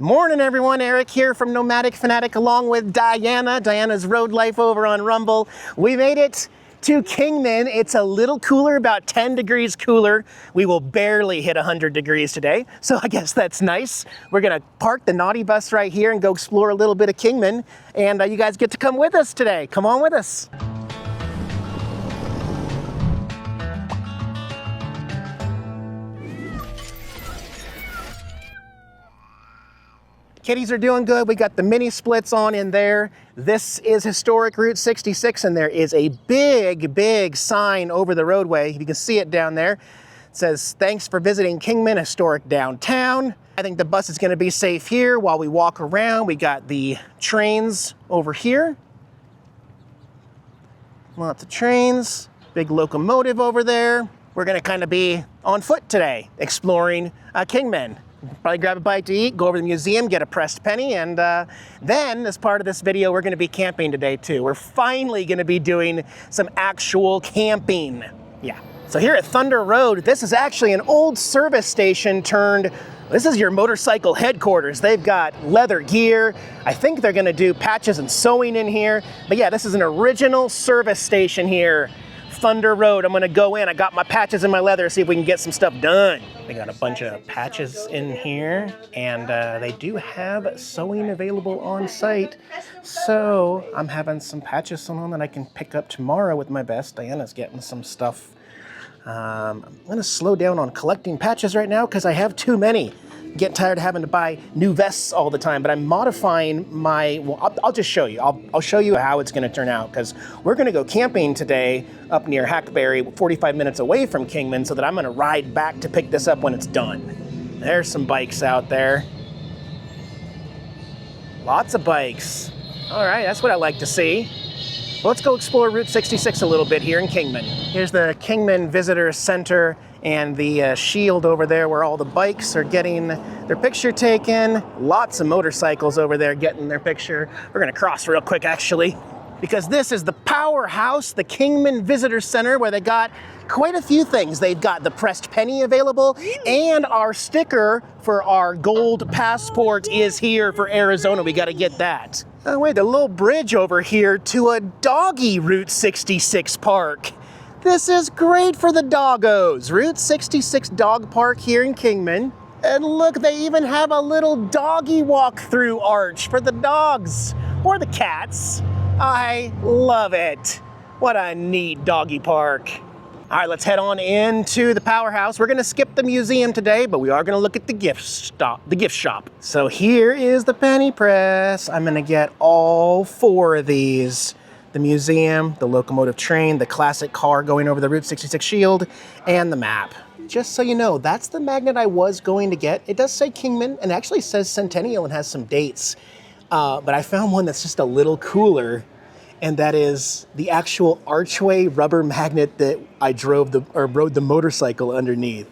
Morning everyone, Eric here from Nomadic Fanatic along with Diana. Diana's Road Life over on Rumble. We made it to Kingman. It's a little cooler, about 10 degrees cooler. We will barely hit 100 degrees today, so I guess that's nice. We're gonna park the NautiBus right here and go explore a little bit of Kingman, and you guys get to come with us today. Come on with us. Kitties are doing good. We got the mini splits on in there. This is historic Route 66, and there is a big sign over the roadway. You can see it down there. It says, "Thanks for visiting Kingman, historic downtown." I think the bus is gonna be safe here while we walk around. We got the trains over here. Lots of trains, big locomotive over there. We're gonna kind of be on foot today, exploring Kingman. Probably grab a bite to eat, go over to the museum, get a pressed penny, and then as part of this video, we're gonna be camping today too. We're finally gonna be doing some actual camping. Yeah. So here at Thunder Road, this is actually an old service station turned, this is your motorcycle headquarters. They've got leather gear. I think they're gonna do patches and sewing in here. But yeah, this is an original service station here. Thunder Road. I'm gonna go in. I got my patches and my leather, see if we can get some stuff done. They got a bunch of patches in here, and they do have sewing available on site. So I'm having some patches sewn on that I can pick up tomorrow with my vest. Diana's getting some stuff. I'm gonna slow down on collecting patches right now because I have too many. Get tired of having to buy new vests all the time, but I'm modifying my, well, I'll just show you. I'll show you how it's gonna turn out, because we're gonna go camping today up near Hackberry, 45 minutes away from Kingman, so that I'm gonna ride back to pick this up when it's done. There's some bikes out there. Lots of bikes. All right, that's what I like to see. Well, let's go explore Route 66 a little bit here in Kingman. Here's the Kingman Visitor Center and the shield over there where all the bikes are getting their picture taken. Lots of motorcycles over there getting their picture. We're gonna cross real quick actually, because this is the Powerhouse, the Kingman Visitor Center, where they got quite a few things. They've got the pressed penny available, and our sticker for our gold passport is here for Arizona. We gotta get that. Oh wait, the little bridge over here to a doggy Route 66 park. This is great for the doggos. Route 66 Dog Park here in Kingman. And look, they even have a little doggy walk-through arch for the dogs or the cats. I love it. What a neat doggy park. All right, let's head on into the Powerhouse. We're gonna skip the museum today, but we are gonna look at the gift shop. So here is the penny press. I'm gonna get all 4 of these. The museum, the locomotive train, the classic car going over the Route 66 shield, and the map. Just so you know, that's the magnet I was going to get. It does say Kingman, and actually says Centennial and has some dates. But I found one that's just a little cooler, and that is the actual archway rubber magnet that I rode the motorcycle underneath.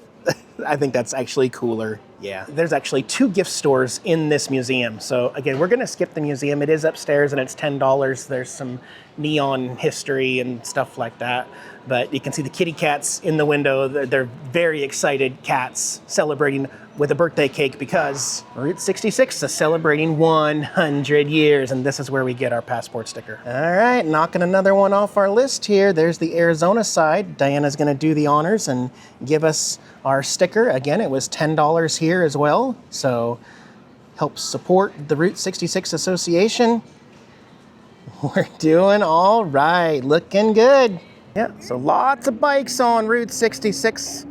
I think that's actually cooler. Yeah, there's actually 2 gift stores in this museum. So again, we're gonna skip the museum. It is upstairs and it's $10. There's some neon history and stuff like that. But you can see the kitty cats in the window. They're very excited cats celebrating with a birthday cake because Route 66 is celebrating 100 years, and this is where we get our passport sticker. All right, knocking another one off our list here. There's the Arizona side. Diana's gonna do the honors and give us our sticker. Again, it was $10 here as well, so help support the Route 66 Association. We're doing all right, looking good. Yeah, so lots of bikes on Route 66.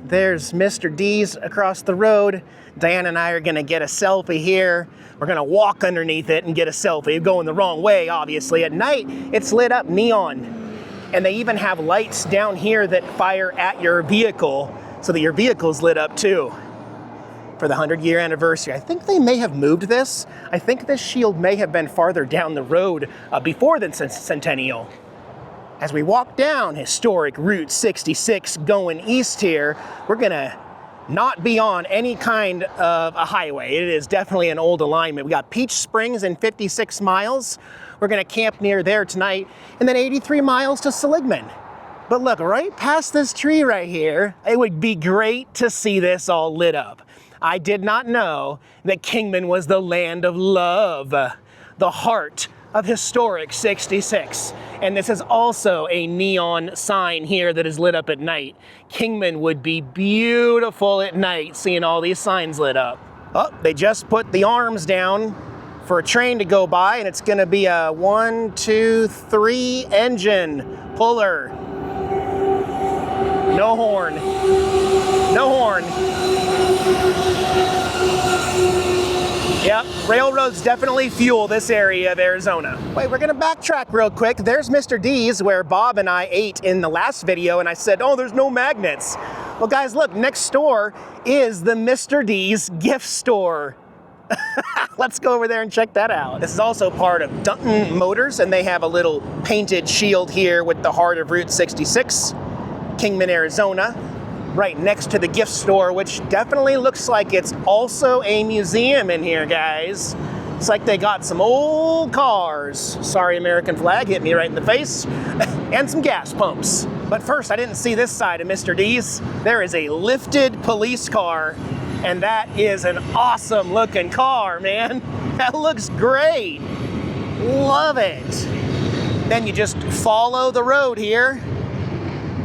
There's Mr. D's across the road. Diana and I are gonna get a selfie here. We're gonna walk underneath it and get a selfie. Going the wrong way, obviously. At night, it's lit up neon. And they even have lights down here that fire at your vehicle so that your vehicle's lit up too. For the 100-year anniversary. I think they may have moved this. I think this shield may have been farther down the road before the Centennial. As we walk down historic Route 66 going east here, we're gonna not be on any kind of a highway. It is definitely an old alignment. We got Peach Springs and 56 miles. We're gonna camp near there tonight, and then 83 miles to Seligman. But look, right past this tree right here, it would be great to see this all lit up. I did not know that Kingman was the land of love, the heart of historic 66. And this is also a neon sign here that is lit up at night. Kingman would be beautiful at night seeing all these signs lit up. Oh, they just put the arms down for a train to go by, and it's gonna be a 1, 2, 3 engine puller. No horn. No horn. Yep, railroads definitely fuel this area of Arizona. Wait, we're gonna backtrack real quick. There's Mr. D's where Bob and I ate in the last video, and I said, oh, there's no magnets. Well, guys, look, next door is the Mr. D's gift store. Let's go over there and check that out. This is also part of Dunton Motors, and they have a little painted shield here with the heart of Route 66, Kingman, Arizona, right next to the gift store, which definitely looks like it's also a museum in here, guys. It's like they got some old cars. Sorry, American flag, hit me right in the face. And some gas pumps. But first, I didn't see this side of Mr. D's. There is a lifted police car, and that is an awesome looking car, man. That looks great. Love it. Then you just follow the road here.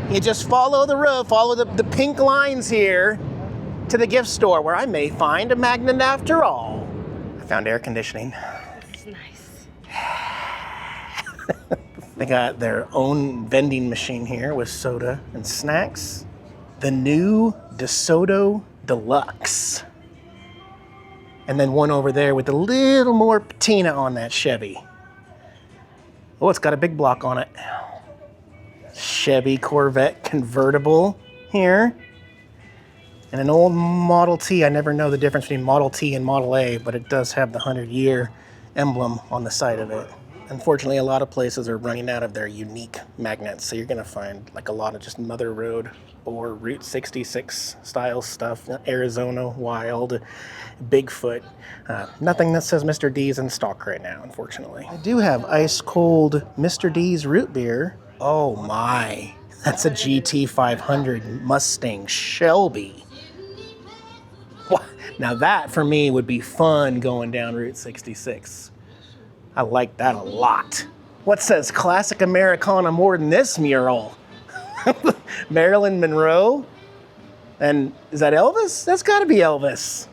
You just follow the road, follow the pink lines here to the gift store, where I may find a magnet after all. I found air conditioning. This is nice. They got their own vending machine here with soda and snacks. The new DeSoto Deluxe. And then one over there with a little more patina on that Chevy. Oh, it's got a big block on it. Chevy Corvette convertible here. And an old Model T. I never know the difference between Model T and Model A, but it does have the 100-year emblem on the side of it. Unfortunately, a lot of places are running out of their unique magnets, so you're gonna find like a lot of just Mother Road or Route 66 style stuff, Arizona Wild, Bigfoot. Nothing that says Mr. D's in stock right now, unfortunately. I do have ice cold Mr. D's root beer. Oh my, that's a GT 500 Mustang Shelby. Now that for me would be fun going down Route 66. I like that a lot. What says classic Americana more than this mural? Marilyn Monroe? And is that Elvis? That's gotta be Elvis.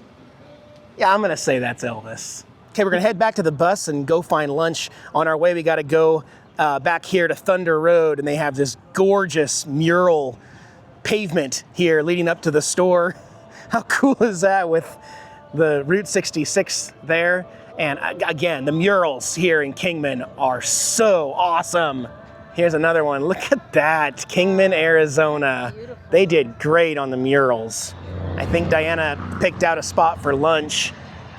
Yeah, I'm gonna say that's Elvis. Okay, we're gonna head back to the bus and go find lunch. On our way, we gotta go back here to Thunder Road, and they have this gorgeous mural pavement here leading up to the store. How cool is that with the Route 66 there? And again, the murals here in Kingman are so awesome. Here's another one. Look at that, Kingman, Arizona. Beautiful. They did great on the murals. I think Diana picked out a spot for lunch.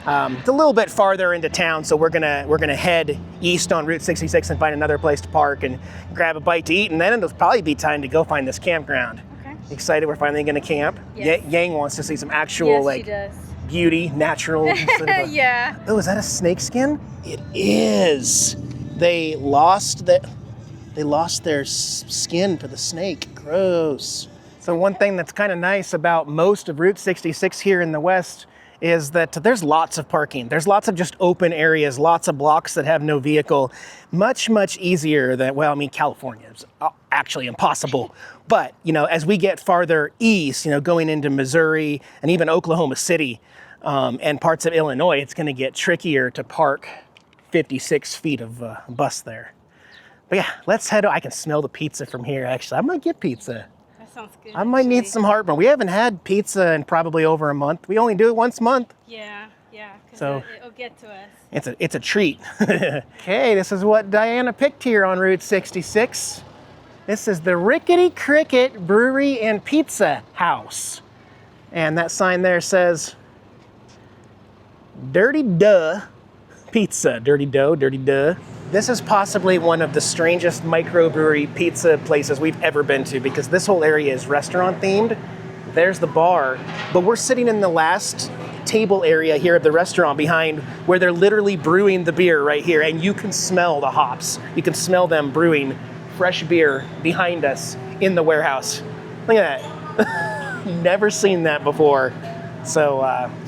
It's a little bit farther into town, so we're gonna head east on Route 66 and find another place to park and grab a bite to eat, and then it'll probably be time to go find this campground. Okay. Excited we're finally gonna camp? Yes. Yang wants to see some actual she does. Beauty, natural. Yeah. Oh, is that a snake skin? It is. They lost their skin to the snake. Gross. So one thing that's kind of nice about most of Route 66 here in the West is that there's lots of parking. There's lots of just open areas, lots of blocks that have no vehicle. Much, much easier than, well, I mean, California is actually impossible. But, as we get farther east, going into Missouri and even Oklahoma City and parts of Illinois, it's gonna get trickier to park 56 feet of bus there. But yeah, let's head. I can smell the pizza from here, actually. I might get pizza. That sounds good. I might need some heartburn. We haven't had pizza in probably over a month. We only do it once a month. Yeah, so it'll get to us. It's a treat. Okay, this is what Diana picked here on Route 66. This is the Rickety Cricket Brewery and Pizza House. And that sign there says, Dirty Duh Pizza. Dirty Dough, Dirty Duh. This is possibly one of the strangest microbrewery pizza places we've ever been to, because this whole area is restaurant themed. There's the bar, but we're sitting in the last table area here of the restaurant behind where they're literally brewing the beer right here, and you can smell the hops. You can smell them brewing fresh beer behind us in the warehouse. Look at that. Never seen that before. So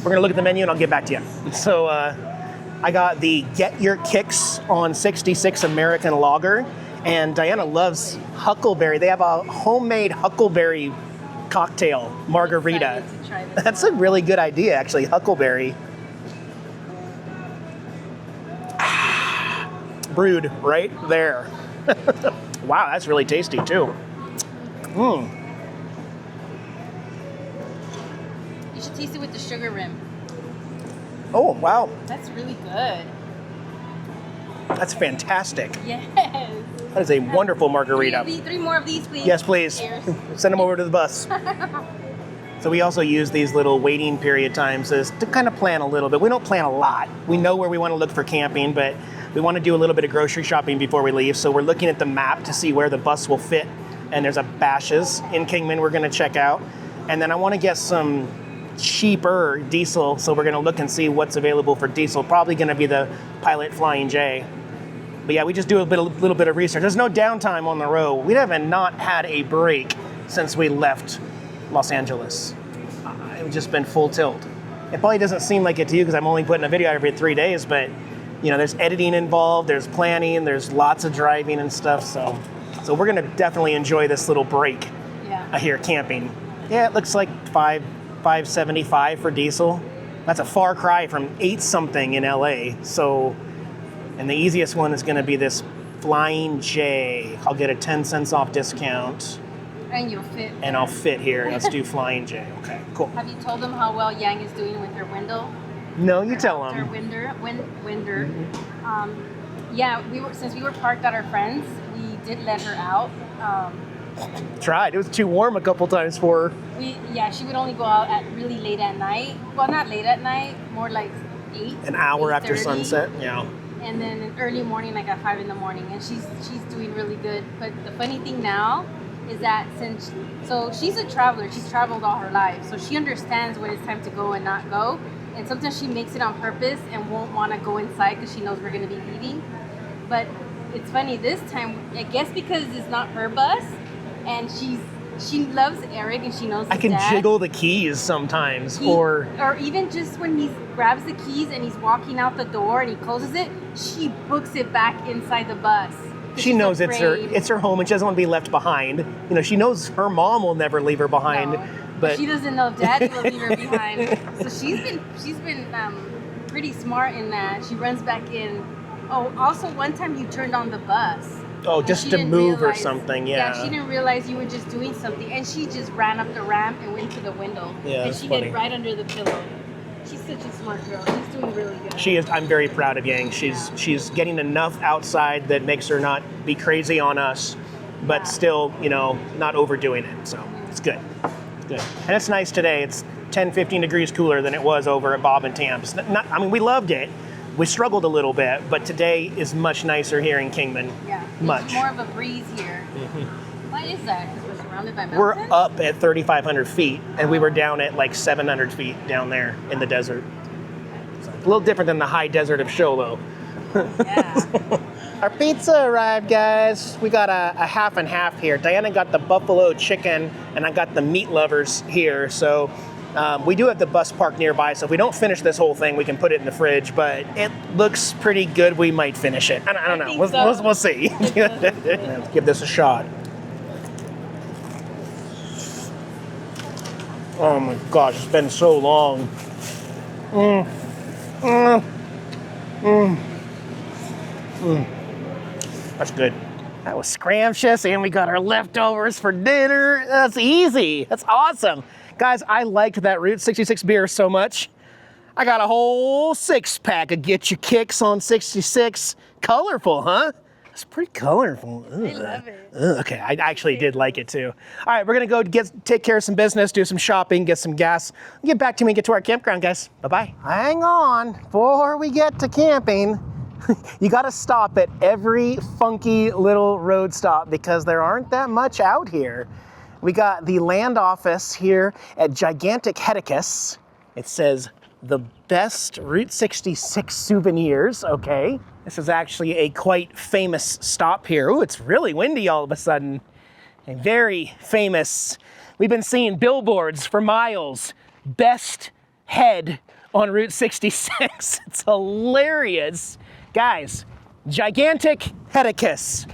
we're gonna look at the menu and I'll get back to you. So I got the Get Your Kicks on 66 American Lager, and Diana loves huckleberry. They have a homemade huckleberry cocktail margarita. Excited to try this That's one. a really good idea, actually, huckleberry. Brewed right there. Wow, that's really tasty too. You should taste it with the sugar rim. Oh, wow, That's really good. that's fantastic. Yes. That is a wonderful margarita. Three more of these, please. Yes, please. Cheers. Send them over to the bus. So we also use these little waiting period times to kind of plan a little bit. We don't plan a lot. We know where we want to look for camping, but we want to do a little bit of grocery shopping before we leave. So we're looking at the map to see where the bus will fit. And there's a Bash's in Kingman we're going to check out. And then I want to get some cheaper diesel. So we're going to look and see what's available for diesel. Probably going to be the Pilot Flying J. But yeah, we just do a little bit of research. There's no downtime on the road. We haven't not had a break since we left Los Angeles. It's just been full tilt. It probably doesn't seem like it to you because I'm only putting a video out every 3 days, but there's editing involved, there's planning, there's lots of driving and stuff. So we're gonna definitely enjoy this little break here camping. Yeah, it looks like $5.75 for diesel. That's a far cry from 8 something in LA. So, and the easiest one is gonna be this Flying J. I'll get a 10 cents off discount. And you'll fit. And I'll fit here. Let's do Flying J. Okay, cool. Have you told them how well Yang is doing with her window? No, you tell Her them. winder. Yeah, since we were parked at our friends, we did let her out. Tried. It was too warm a couple times for her. She would only go out at really late at night. Well, not late at night, more like 8. An hour after 8:30. sunset. Yeah. And then in early morning, like at 5 in the morning, and she's doing really good. But the funny thing now is that so she's a traveler. She's traveled all her life, so she understands when it's time to go and not go. And sometimes she makes it on purpose and won't want to go inside because she knows we're going to be leaving. But it's funny this time, I guess because it's not her bus, and she loves Eric and she knows his I can dad. jiggle the keys sometimes, or even just when he grabs the keys and he's walking out the door and he closes it, she books it back inside the bus. she knows it's her home and she doesn't want to be left behind. She knows her mom will never leave her behind. No, but she doesn't know Daddy will leave her behind. So she's been pretty smart in that. She runs back in. Oh, also one time you turned on the bus. Oh, just to move or something, Yeah, she didn't realize you were just doing something, and she just ran up the ramp and went to the window. Yeah, and that's she funny. hid right under the pillow. She's such a smart girl. She's doing really good. She is. I'm very proud of Yang. She's getting enough outside that makes her not be crazy on us, but still, not overdoing it. So it's good. It's good. And it's nice today. It's 10, 15 degrees cooler than it was over at Bob and Tam's. We loved it. We struggled a little bit, but today is much nicer here in Kingman. Yeah, much. It's more of a breeze here. Why is that? Because we're surrounded by mountains? We're up at 3,500 feet, and we were down at like 700 feet down there in the desert. So, a little different than the high desert of Sholo. Yeah. Our pizza arrived, guys. We got a half and half here. Diana got the buffalo chicken, and I got the meat lovers here. So we do have the bus park nearby, so if we don't finish this whole thing, we can put it in the fridge, but it looks pretty good. We might finish it. I don't know. We'll see. Let's give this a shot. Oh my gosh, it's been so long. That's good. That was scrumptious, and we got our leftovers for dinner. That's easy. That's awesome. Guys, I liked that Route 66 beer so much. I got a whole 6-pack of Get Your Kicks on 66. Colorful, huh? It's pretty colorful. I love it. Okay, I actually did like it too. All right, we're gonna go take care of some business, do some shopping, get some gas. Get back to me and get to our campground, guys. Bye-bye. Hang on, before we get to camping, you gotta stop at every funky little road stop because there aren't that much out here. We got the land office here at Giganticus Headicus. It says the best Route 66 souvenirs, okay. This is actually a quite famous stop here. Ooh, it's really windy all of a sudden. A very famous, we've been seeing billboards for miles. Best head on Route 66. It's hilarious. Guys, Gigantic Headicus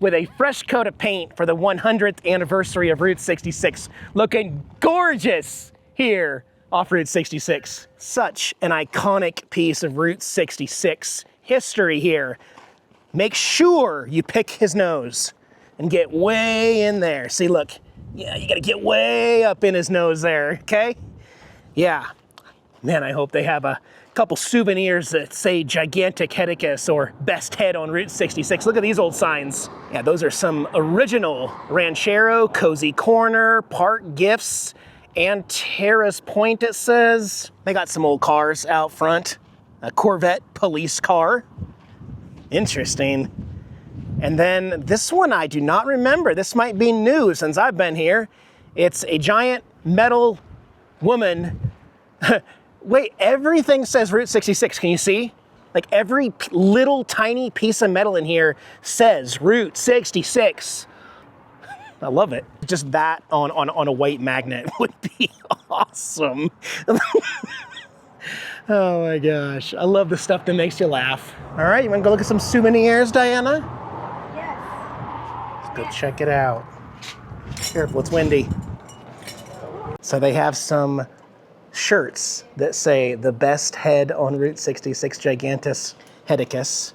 with a fresh coat of paint for the 100th anniversary of Route 66. Looking gorgeous here off Route 66. Such an iconic piece of Route 66 history here. Make sure you pick his nose and get way in there. See, look, yeah, you gotta get way up in his nose there, okay? Yeah, man, I hope they have a couple souvenirs that say Gigantic Headicus or best head on Route 66. Look at these old signs. Yeah, those are some original Ranchero, Cozy Corner, Park Gifts, and Terrace Point, it says. They got some old cars out front. A Corvette police car. Interesting. And then this one I do not remember. This might be new since I've been here. It's a giant metal woman. Wait, everything says Route 66, can you see? Like every little tiny piece of metal in here says Route 66. I love it. Just that on a white magnet would be awesome. Oh my gosh, I love the stuff that makes you laugh. All right, you wanna go look at some souvenirs, Diana? Yes. Let's go check it out. Careful, it's windy. So they have some shirts that say the best head on Route 66, Giganticus Headicus.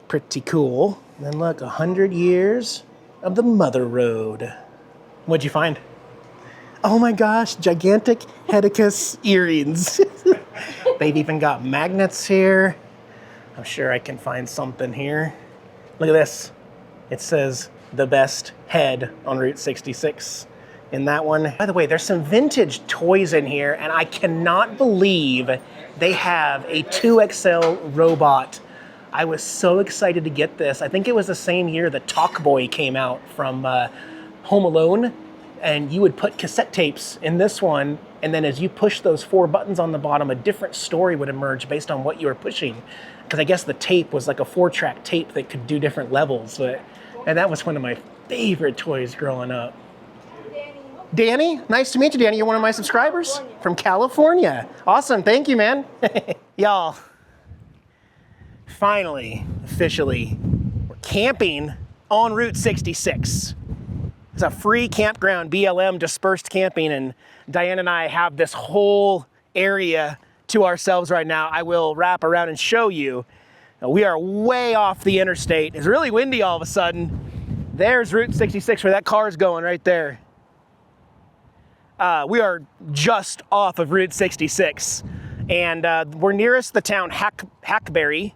Pretty cool. And then look, 100 years of the Mother Road. What'd you find? Oh my gosh, Gigantic Headicus earrings. They've even got magnets here. I'm sure I can find something here. Look at this. It says the best head on Route 66. In that one. By the way, there's some vintage toys in here, and I cannot believe they have a 2XL robot. I was so excited to get this. I think it was the same year the Talk Boy came out from Home Alone, and you would put cassette tapes in this one, and then as you push those 4 buttons on the bottom, a different story would emerge based on what you were pushing. Because I guess the tape was like a 4-track tape that could do different levels. And that was one of my favorite toys growing up. Danny, nice to meet you, Danny. You're one of my subscribers from California. Awesome, thank you, man. Y'all, finally, officially, we're camping on Route 66. It's a free campground, BLM dispersed camping, and Diane and I have this whole area to ourselves right now. I will wrap around and show you. We are way off the interstate. It's really windy all of a sudden. There's Route 66 where that car is going right there. We are just off of Route 66, and we're nearest the town Hackberry.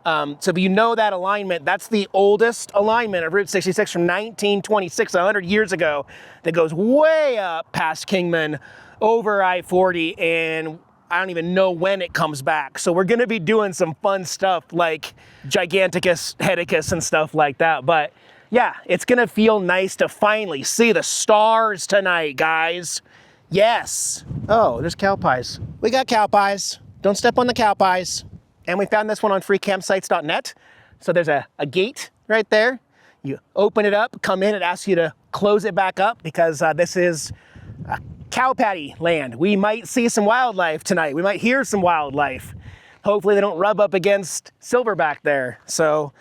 So if you know that alignment, that's the oldest alignment of Route 66 from 1926, 100 years ago, that goes way up past Kingman, over I-40, and I don't even know when it comes back. So we're gonna be doing some fun stuff like Giganticus Headicus and stuff like that. But yeah, it's gonna feel nice to finally see the stars tonight, guys. Yes. Oh, there's cow pies. We got cow pies. Don't step on the cow pies. And we found this one on freecampsites.net. So there's a gate right there. You open it up, come in, it asks you to close it back up because this is cow patty land. We might see some wildlife tonight. We might hear some wildlife. Hopefully they don't rub up against silverback there. So,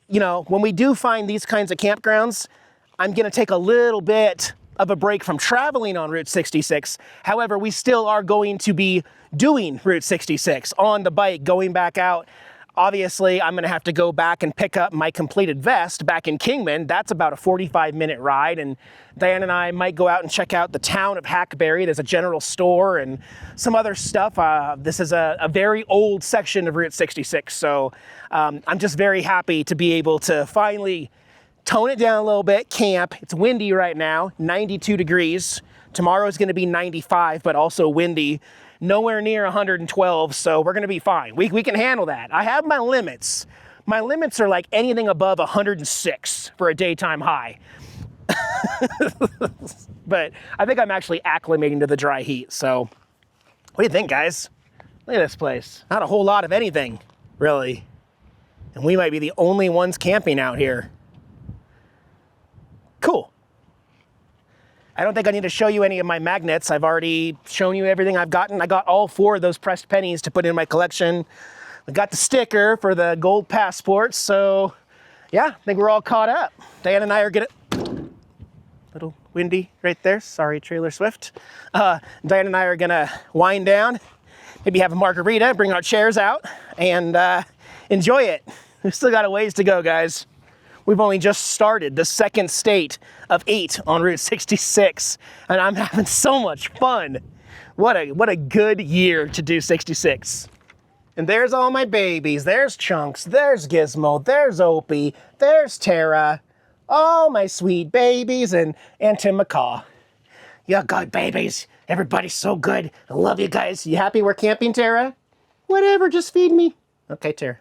you know, when we do find these kinds of campgrounds, I'm gonna take a little bit of a break from traveling on Route 66. However, we still are going to be doing Route 66 on the bike, going back out. Obviously, I'm gonna have to go back and pick up my completed vest back in Kingman. That's about a 45-minute ride, and Diane and I might go out and check out the town of Hackberry. There's a general store and some other stuff. This is a very old section of Route 66, so I'm just very happy to be able to finally tone it down a little bit, camp. It's windy right now, 92 degrees. Tomorrow is gonna be 95, but also windy. Nowhere near 112, so we're gonna be fine. We can handle that. I have my limits. My limits are like anything above 106 for a daytime high. But I think I'm actually acclimating to the dry heat, so what do you think, guys? Look at this place. Not a whole lot of anything, really. And we might be the only ones camping out here. Cool. I don't think I need to show you any of my magnets. I've already shown you everything I've gotten. I got all 4 of those pressed pennies to put in my collection. I got the sticker for the gold passports, so yeah, I think we're all caught up. Diana and I are gonna, little windy right there, sorry Trailer Swift. Diana and I are gonna wind down, maybe have a margarita, bring our chairs out, and enjoy it. We've still got a ways to go, guys. We've only just started the second state of 8 on Route 66, and I'm having so much fun. What a good year to do 66. And there's all my babies. There's Chunks, there's Gizmo, there's Opie, there's Tara. All my sweet babies and Tim McCaw. You good babies. Everybody's so good. I love you guys. You happy we're camping, Tara? Whatever, just feed me. Okay, Tara.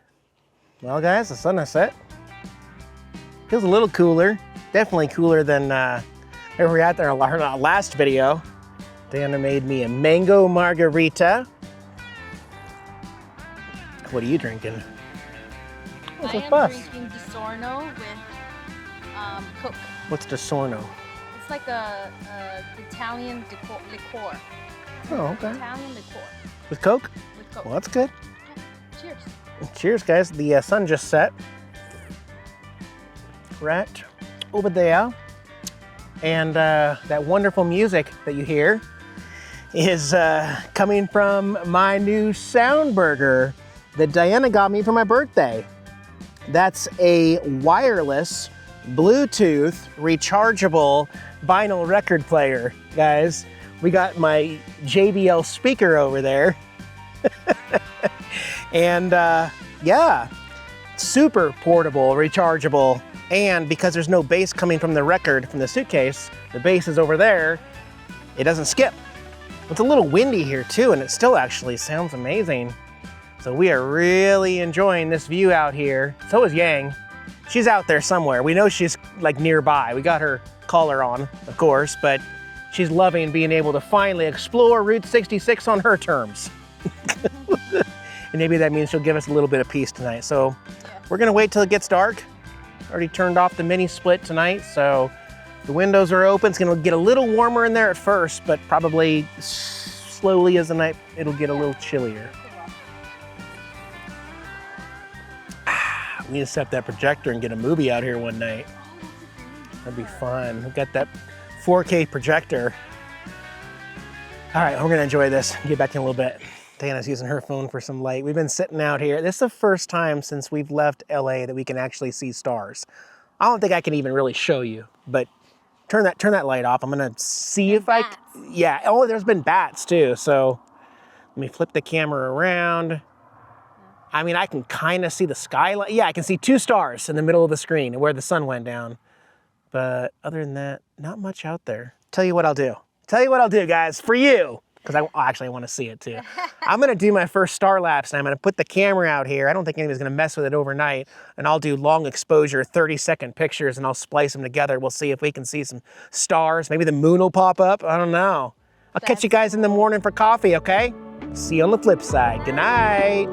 Well, guys, the sun has set. Feels a little cooler. Definitely cooler than where we were at there in our last video. Diana made me a mango margarita. What are you drinking? What's this bus? Drinking DiSorno with Coke. What's DiSorno? It's like a Italian liqueur. Oh, okay. Italian liqueur. With Coke? With Coke. Well, that's good. Cheers. Cheers, guys. The sun just set. Right over there. And that wonderful music that you hear is coming from my new sound burger that Diana got me for my birthday. That's a wireless, Bluetooth, rechargeable vinyl record player, guys. We got my JBL speaker over there. And yeah, super portable, rechargeable. And because there's no bass coming from the record, from the suitcase, the bass is over there, it doesn't skip. It's a little windy here too, and it still actually sounds amazing. So we are really enjoying this view out here. So is Yang. She's out there somewhere. We know she's like nearby. We got her collar on, of course, but she's loving being able to finally explore Route 66 on her terms. And maybe that means she'll give us a little bit of peace tonight. So we're gonna wait till it gets dark. Already turned off the mini split tonight, so the windows are open. It's gonna get a little warmer in there at first, but probably slowly as the night, it'll get a little chillier. We need to set up that projector and get a movie out here one night. That'd be fun. We've got that 4K projector. All right, we're gonna enjoy this. Get back in a little bit. Diana's using her phone for some light. We've been sitting out here. This is the first time since we've left LA that we can actually see stars. I don't think I can even really show you, but turn that light off. I'm gonna see if I, yeah, oh, there's been bats too. So let me flip the camera around. I mean, I can kind of see the skyline. Yeah, I can see 2 stars in the middle of the screen where the sun went down. But other than that, not much out there. Tell you what I'll do. Tell you what I'll do, guys, for you. Because I want to see it too. I'm gonna do my first star lapse and I'm gonna put the camera out here. I don't think anybody's gonna mess with it overnight. And I'll do long exposure, 30-second pictures and I'll splice them together. We'll see if we can see some stars. Maybe the moon will pop up, I don't know. I'll catch you guys in the morning for coffee, okay? See you on the flip side. Good night.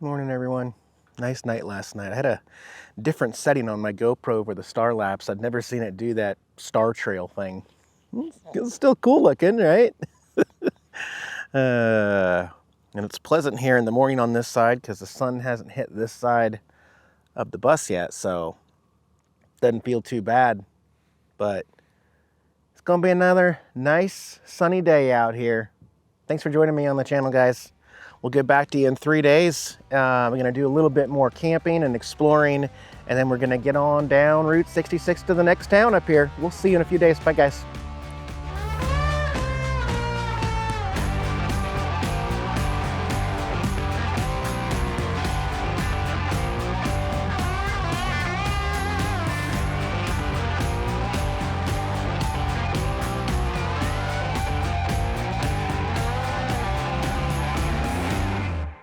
Morning, everyone. Nice night last night. I had a different setting on my GoPro for the star lapse. I'd never seen it do that star trail thing. It's still cool looking, right? And it's pleasant here in the morning on this side because the sun hasn't hit this side of the bus yet, so it doesn't feel too bad. But it's gonna be another nice sunny day out here. Thanks for joining me on the channel, guys. We'll get back to you in 3 days. We're gonna do a little bit more camping and exploring, and then we're gonna get on down Route 66 to the next town up here. We'll see you in a few days. Bye, guys.